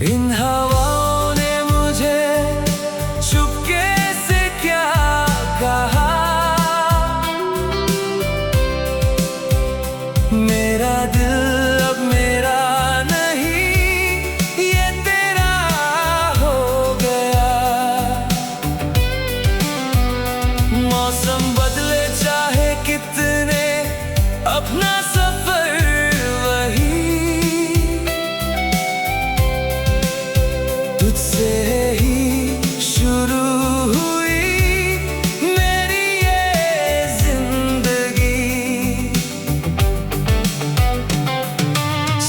इन हवाओं ने मुझे चुपके से क्या कहा, मेरा दिल अब मेरा नहीं, ये तेरा हो गया। मौसम बदले चाहे कितने, अपना सफर वही, तुझसे ही शुरू हुई मेरी ये जिंदगी।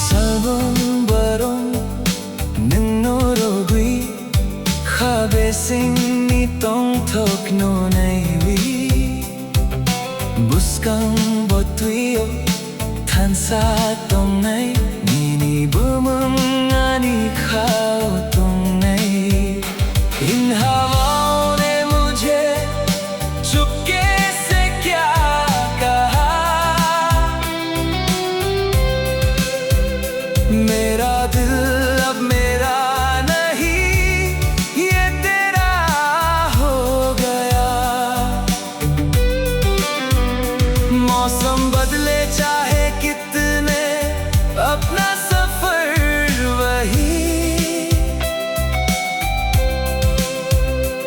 Salbon barom ninnorogui khabe singni tongthok no naiwi, buskang botuio thansa tongnai nini bumung ani khao tongnai। इन हवाओं ने मुझे चुपके से क्या कहा, मेरा दिल अब मेरा नहीं, ये तेरा हो गया। मौसम बदले चाहे कितने, अपना सफर वही,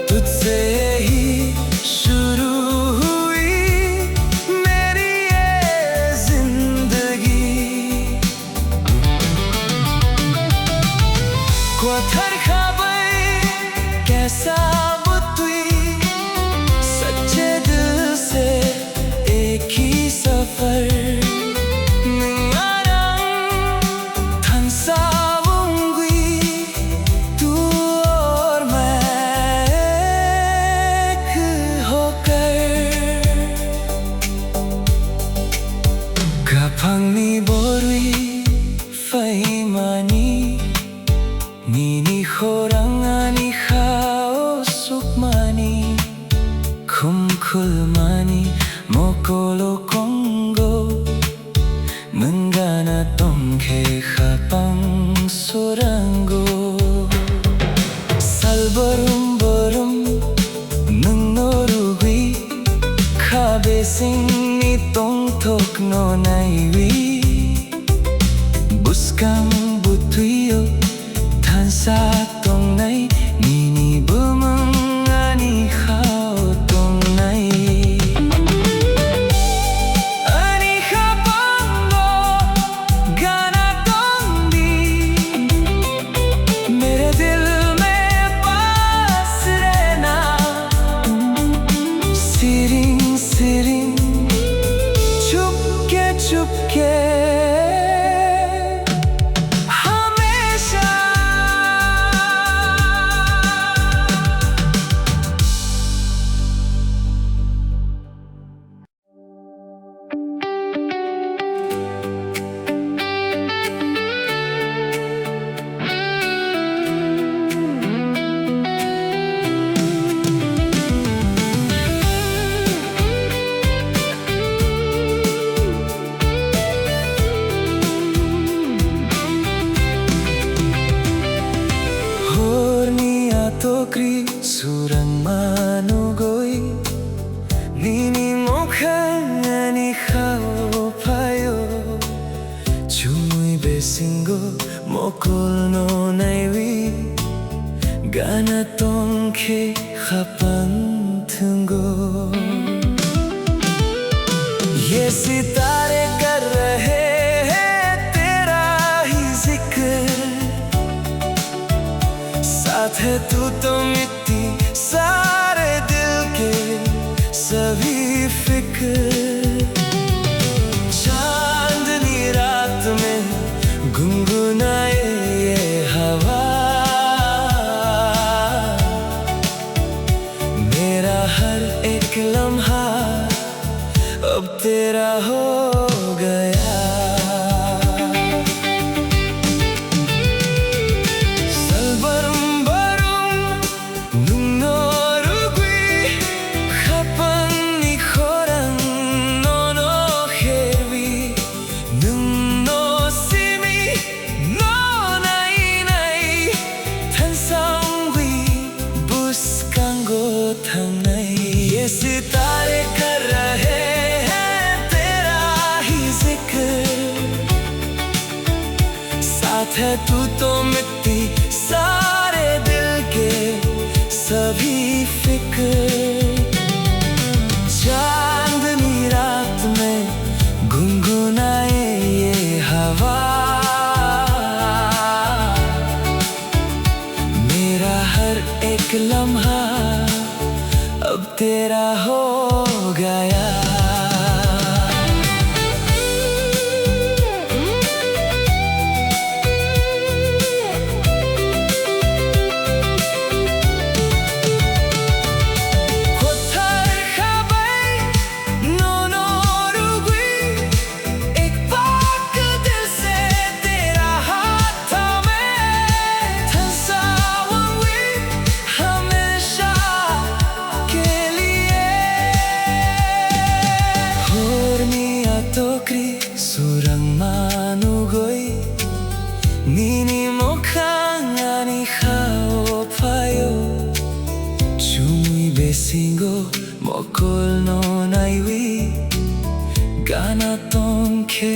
तुझसे ही शुरू हुई मेरी ये जिंदगी। Kuathar khabai kaisa butui, सच्चे दिल से एक ही सफर। Ngarang thansavungui तू और मैं एक होकर। Kapangni borui faimani nini khorangani khao sukmani, kumkulmani mokolo kongo menggana tongke khapang sorango। Salbarum barum nungnorugui khabe singni tongthok no naiwi, buskang butuio thansa tongnai nini bumung ani khao tongnai। Ani khapango gana tongdi mere dil mein paas rehna, siring siring chupke chupke tokri surang manugoi nini mokhani khao payo, chui besingo mokol no naiwi gana tongke khapang thungo। ये सितारे कर रहे हैं तेरा ही जिक्र, साथ है तू तो मिट्टी सारे दिल के सभी फिक्र। चांदनी रात में गुनगुनाए ये हवा, मेरा हर एक लम्हा अब तेरा हो गया। Salbarum barum nungnorugui khapani khorang nono kherwi, nungno simi no nai nai है तू तो मिट्टी सारे दिल के सभी फिक्र। चांदनी रात में गुनगुनाए ये हवा, मेरा हर एक लम्हा अब तेरा हो गया। Surang manugoi nini mokhangani khao payo chumui besingo mokol no naiwi gana tonke